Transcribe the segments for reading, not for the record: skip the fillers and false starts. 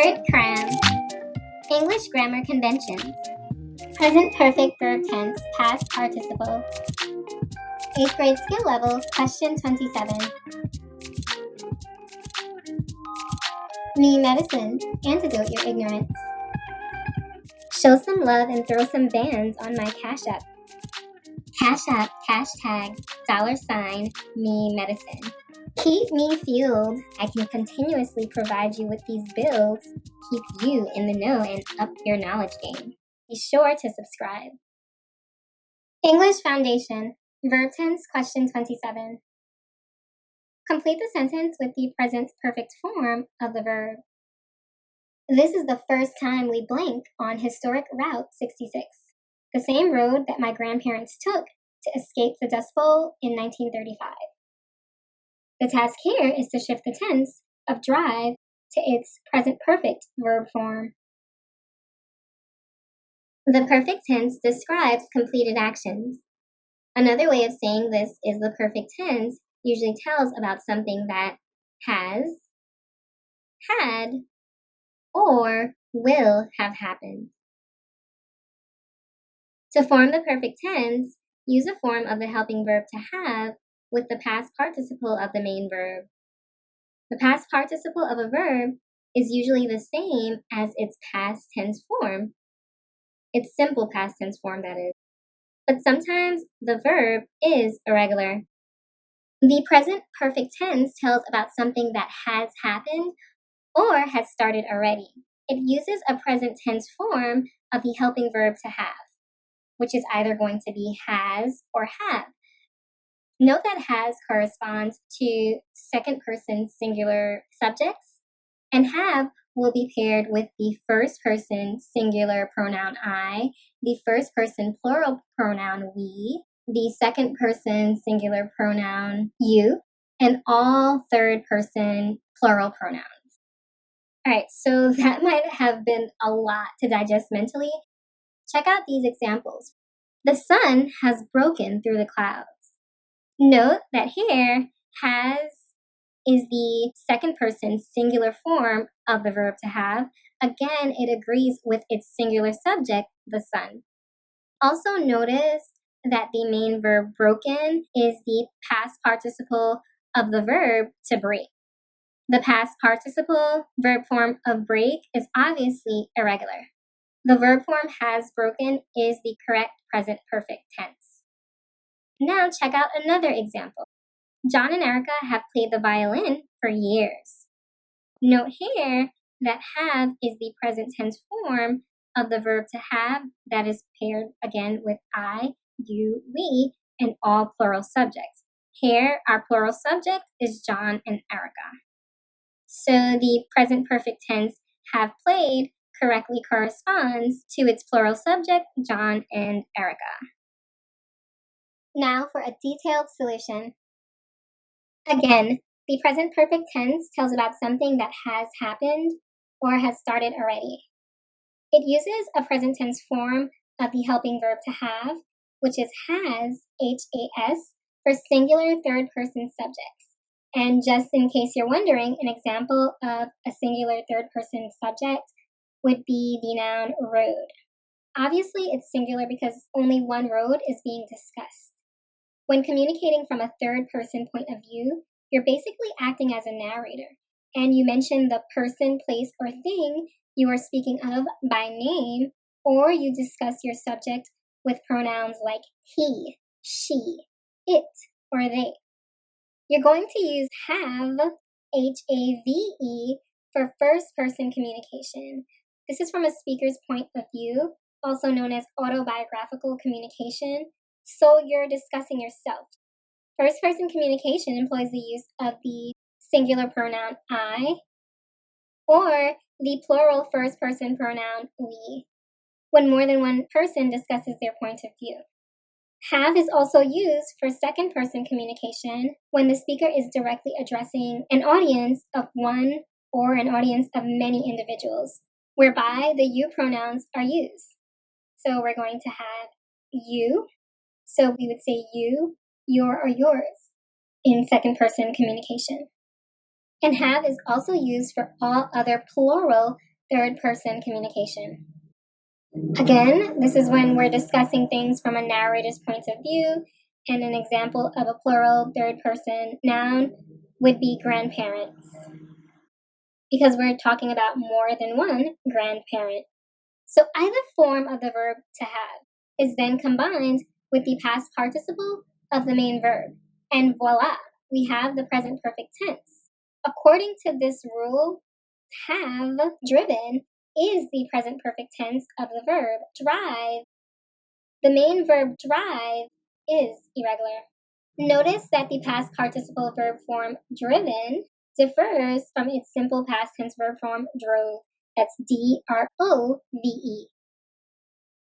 PERT cram. English grammar conventions. Present perfect verb tense, past participle. 8th grade skill level, question 27. Memedicined, antidote your ignorance. Show some love and throw some bands on my Cash App. Cash App, hashtag, $, memedicine. Keep me fueled. I can continuously provide you with these bills, keep you in the know and up your knowledge game. Be sure to subscribe. English Foundation, verb tense, question 27. Complete the sentence with the present perfect form of the verb. This is the first time we blank on historic Route 66, the same road that my grandparents took to escape the Dust Bowl in 1935. The task here is to shift the tense of drive to its present perfect verb form. The perfect tense describes completed actions. Another way of saying this is the perfect tense usually tells about something that has, had, or will have happened. To form the perfect tense, use a form of the helping verb to have with the past participle of the main verb. The past participle of a verb is usually the same as its past tense form. Its simple past tense form, that is. But sometimes the verb is irregular. The present perfect tense tells about something that has happened or has started already. It uses a present tense form of the helping verb to have, which is either going to be has or have. Note that has corresponds to second person singular subjects, and have will be paired with the first person singular pronoun I, the first person plural pronoun we, the second person singular pronoun you, and all third person plural pronouns. All right, so that might have been a lot to digest mentally. Check out these examples. The sun has broken through the clouds. Note that here, has is the second person singular form of the verb to have. Again, it agrees with its singular subject, the sun. Also notice that the main verb broken is the past participle of the verb to break. The past participle verb form of break is obviously irregular. The verb form has broken is the correct present perfect tense. Now check out another example. John and Erica have played the violin for years. Note here that have is the present tense form of the verb to have that is paired again with I, you, we, and all plural subjects. Here, our plural subject is John and Erica. So the present perfect tense have played correctly corresponds to its plural subject, John and Erica. Now for a detailed solution. Again, the present perfect tense tells about something that has happened or has started already. It uses a present tense form of the helping verb to have, which is has, H-A-S, for singular third person subjects. And just in case you're wondering, an example of a singular third person subject would be the noun road. Obviously, it's singular because only one road is being discussed. When communicating from a third person point of view, you're basically acting as a narrator, and you mention the person, place, or thing you are speaking of by name, or you discuss your subject with pronouns like he, she, it, or they. You're going to use have, H-A-V-E, for first person communication. This is from a speaker's point of view, also known as autobiographical communication. So you're discussing yourself. First-person communication employs the use of the singular pronoun I or the plural first-person pronoun we when more than one person discusses their point of view. Have is also used for second-person communication when the speaker is directly addressing an audience of one or an audience of many individuals, whereby the you pronouns are used. So we're going to have you. So we would say you, your, or yours in second person communication. And have is also used for all other plural third person communication. Again, this is when we're discussing things from a narrator's point of view, and an example of a plural third person noun would be grandparents, because we're talking about more than one grandparent. So either form of the verb to have is then combined with the past participle of the main verb, and voila, we have the present perfect tense. According to this rule, have driven is the present perfect tense of the verb drive. The main verb drive is irregular. Notice that the past participle verb form driven differs from its simple past tense verb form drove. That's D-R-O-V-E.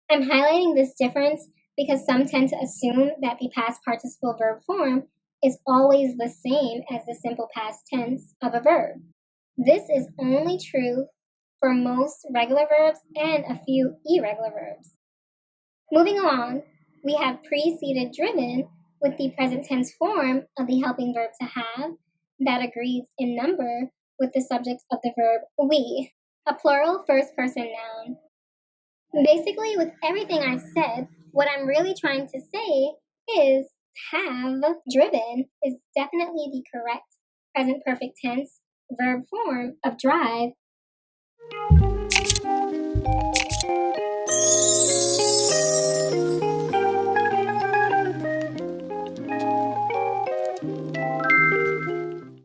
I'm highlighting this difference because some tend to assume that the past participle verb form is always the same as the simple past tense of a verb. This is only true for most regular verbs and a few irregular verbs. Moving along, we have preceded driven with the present tense form of the helping verb to have that agrees in number with the subject of the verb we, a plural first person noun. Basically, with everything I've said, what I'm really trying to say is have driven is definitely the correct present perfect tense verb form of drive.